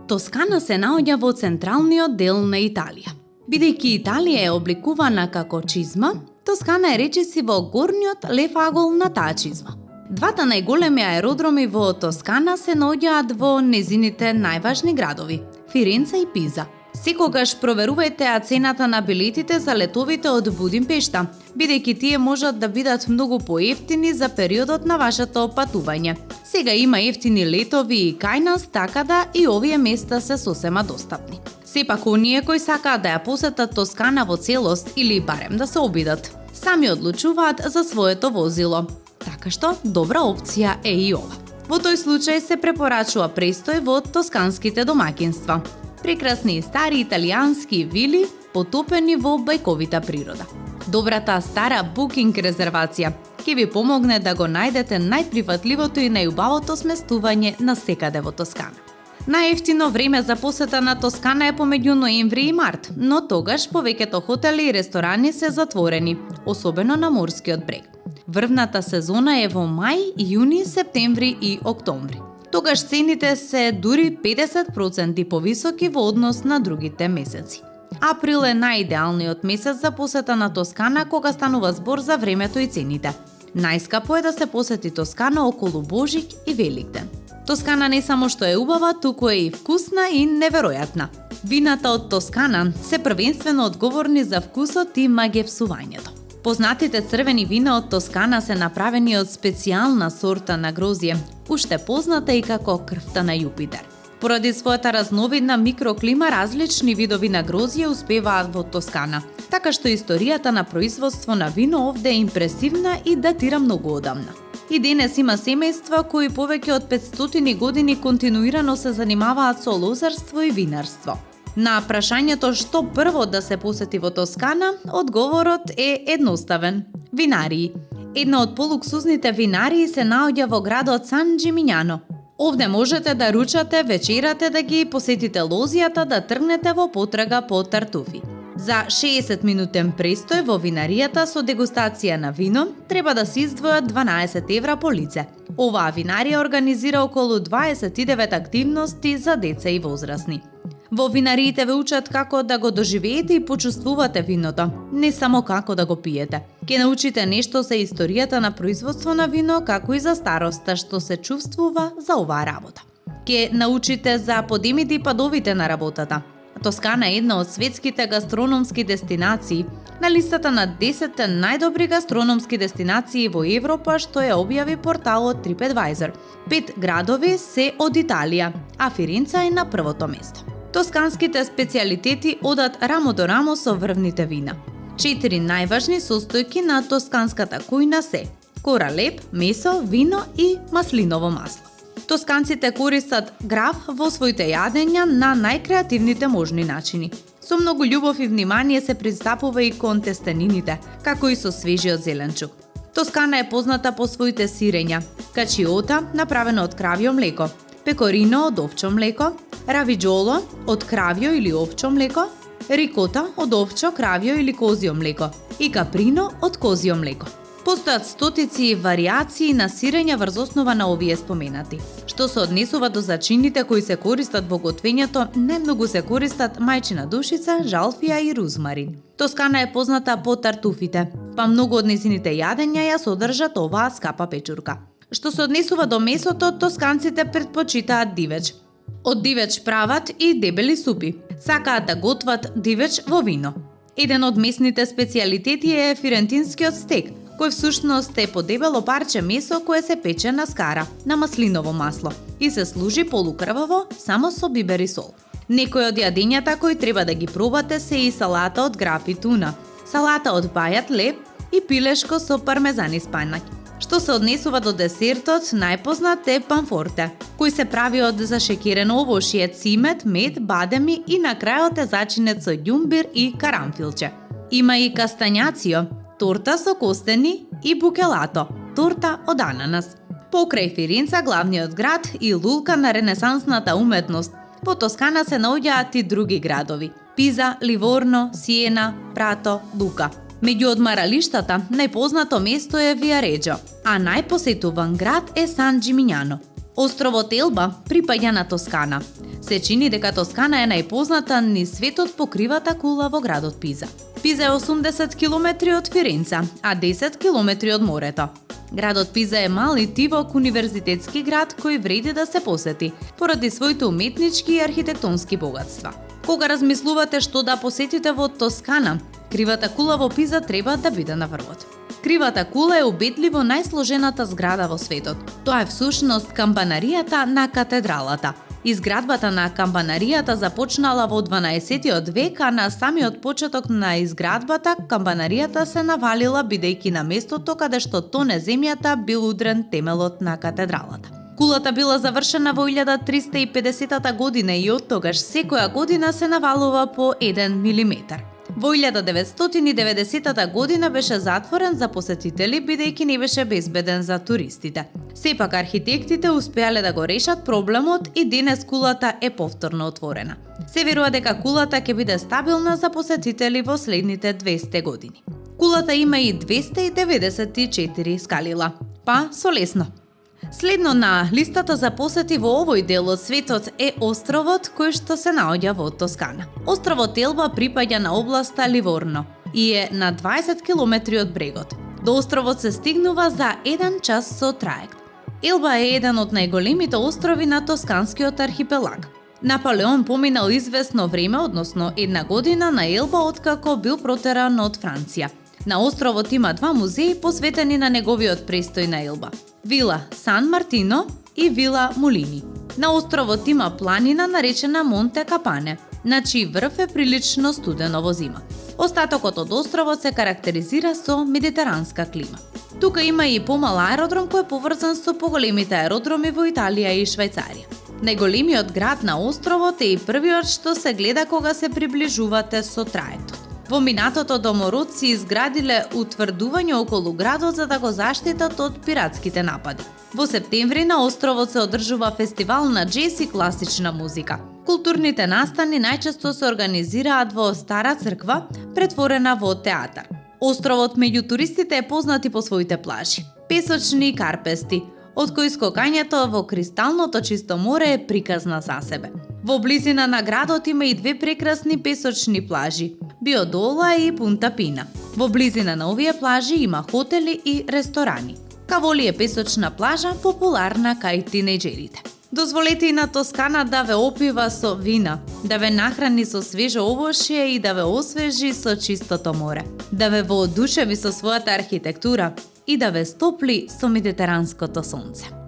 Тоскана се наоѓа во централниот дел на Италија. Бидејќи Италија е обликувана како чизма, Тоскана е речиси во горниот лев агол на таа чизма. Двата најголеми аеродроми во Тоскана се наоѓаат во незините најважни градови – Фиренца и Пиза. Секогаш проверувајте цената на билетите за летовите од Будимпешта, бидејќи тие можат да бидат многу поевтини за периодот на вашето патување. Сега има ефтини летови и кај нас, така да и овие места се сосема достапни. Сепак оние кои сакаат да ја посетат Тоскана во целост или барем да се обидат, сами одлучуваат за своето возило. Така што добра опција е и ова. Во тој случај се препорачува престој во тосканските домаќинства. Прекрасни и стари италијански вили потопени во бајковита природа. Добрата стара букинг резервација ќе ви помогне да го најдете најприфатливото и најубавото сместување на секаде во Тоскана. Најефтино време за посета на Тоскана е помеѓу ноември и март, но тогаш повеќето хотели и ресторани се затворени, особено на морскиот брег. Врвната сезона е во мај, јуни, септември и октомври. Тогаш цените се дури 50% повисоки во однос на другите месеци. Април е најидеалниот месец за посета на Тоскана кога станува збор за времето и цените. Најскапо е да се посети Тоскана околу Божик и Великден. Тоскана не само што е убава, туку е и вкусна и неверојатна. Вината од Тоскана се првенствено одговорни за вкусот и магепсувањето. Познатите црвени вина од Тоскана се направени од специјална сорта на грозје, уште позната и како крвта на Јупитер. Поради својата разновидна микроклима, различни видови на грозје успеваат во Тоскана, така што историјата на производство на вино овде е импресивна и датира многу одамна. И денес има семејства кои повеќе од 500 години континуирано се занимаваат со лозарство и винарство. На прашањето што прво да се посети во Тоскана, одговорот е едноставен – винарии. Една од полуксузните винарии се наоѓа во градот Сан Джимињано. Овде можете да ручате, вечерате, да ги посетите лозијата, да тргнете во потрага по тартуфи. За 60-минутен престој во винаријата со дегустација на вино треба да се издвојат 12 евра по лице. Оваа винарија организира околу 29 активности за деца и возрастни. Во винариите ве учат како да го доживеете и почувствувате виното, не само како да го пиете. Ке научите нешто за историјата на производство на вино, како и за староста што се чувствува за оваа работа. Ке научите за подемите и падовите на работата. Тоскана е една од светските гастрономски дестинации, на листата на 10 најдобри гастрономски дестинации во Европа што ја објави порталот TripAdvisor. 5 градови се од Италија, а Фиренца е на првото место. Тосканските специјалитети одат рамо до рамо со врвните вина. 4 најважни состојки на тосканската кујна се коралеп, месо, вино и маслиново масло. Тосканците користат граф во своите јадења на најкреативните можни начини. Со многу љубов и внимание се пристапува и кон тестенините, како и со свежиот зеленчук. Тоскана е позната по своите сирења: качиота, направено од кравјо млеко, пекорино од овчо млеко, равиџоло од кравјо или овчо млеко, рикота од овчо, кравјо или козјо млеко и каприно од козјо млеко. Постојат стотици варијации на сирења врз основа на овие споменати. Што се однесува до зачините кои се користат во готвењето, најмногу се користат мајчина душица, жалфија и рузмарин. Тоскана е позната по тартуфите, па многу од незините јадења ја содржат оваа скапа печурка. Што се однесува до месото, тосканците предпочитаат дивеч. Од дивеч прават и дебели супи. Сакаат да готват дивеч во вино. Еден од местните специјалитети е фирентинскиот стек, кој всушност е подебело парче месо кое се пече на скара, на маслиново масло и се служи полукрваво само со бибер и сол. Некои од јадењата кои треба да ги пробате се и салата од граф и туна, салата од бајат леб и пилешко со пармезан и спанаќ. Што се однесува до десертот, најпознат е панфорте, кој се прави од зашекерено овошје, цимет, мед, бадеми и на крајот е зачинет со ѓумбир и карамфилче. Има и кастанјацио, торта со костени и букелато, торта од ананас. Покрај Фиренца, главниот град и лулка на ренесансната уметност, во Тоскана се наоѓаат и други градови: Пиза, Ливорно, Сиена, Прато, Лука. Меѓу одмаралиштата, најпознато место е Виареџо, а најпосетуван град е Сан Джимињано. Островот Елба припаѓа на Тоскана. Се чини дека Тоскана е најпозната низ светот по кривата кула во градот Пиза. Пиза е 80 километри од Фиренца, а 10 километри од морето. Градот Пиза е мал и тивок универзитетски град кој вреди да се посети, поради своите уметнички и архитектонски богатства. Кога размислувате што да посетите во Тоскана, кривата кула во Пиза треба да биде на врвот. Кривата кула е убедливо најсложената зграда во светот. Тоа е всушност кампанаријата на катедралата. Изградбата на кампанаријата започнала во 12 век, а на самиот почеток на изградбата кампанаријата се навалила бидејќи на местото каде што тоне земјата бил удрен темелот на катедралата. Кулата била завршена во 1350 година и оттогаш секоја година се навалува по 1 милиметар. Во 1990 година беше затворен за посетители бидејќи не беше безбеден за туристите. Сепак архитектите успеале да го решат проблемот и денес кулата е повторно отворена. Се верува дека кулата ќе биде стабилна за посетители во следните 200 години. Кулата има и 294 скалила, па со лесно. Следно на листата за посети во овој дел од светот е островот кој што се наоѓа во Тоскана. Островот Елба припаѓа на областа Ливорно и е на 20 километри од брегот. До островот се стигнува за 1 час со траект. Елба е еден од најголемите острови на Тосканскиот архипелаг. Наполеон поминал известно време, односно 1 година на Елба откако бил протеран од Франција. На островот има 2 музеи посветени на неговиот престој на Елба. Вила Сан Мартино и Вила Молини. На островот има планина наречена Монте Капане, на чиј врв е прилично студено во зима. Остатокот од островот се карактеризира со медитеранска клима. Тука има и помал аеродром кој е поврзан со поголемите аеродроми во Италија и Швајцарија. Најголемиот град на островот е и првиот што се гледа кога се приближувате со траектот. Во минатото домороци изградиле утврдување околу градот за да го заштитат од пиратските напади. Во септември на островот се одржува фестивал на џез и класична музика. Културните настани најчесто се организираат во Стара црква, претворена во театар. Островот меѓу туристите е познати по своите плажи, песочни и карпести, од кои скокањето во кристалното чисто море е приказна за себе. Во близина на градот има и 2 прекрасни песочни плажи – Биодола и Пунта Пина. Во близина на овие плажи има хотели и ресторани. Каволи е песочна плажа популарна кај тинејџерите. Дозволете и на Тоскана да ве опива со вина, да ве нахрани со свежо овошје и да ве освежи со чистото море, да ве воодушеви со својата архитектура и да ве стопли со медитеранското сонце.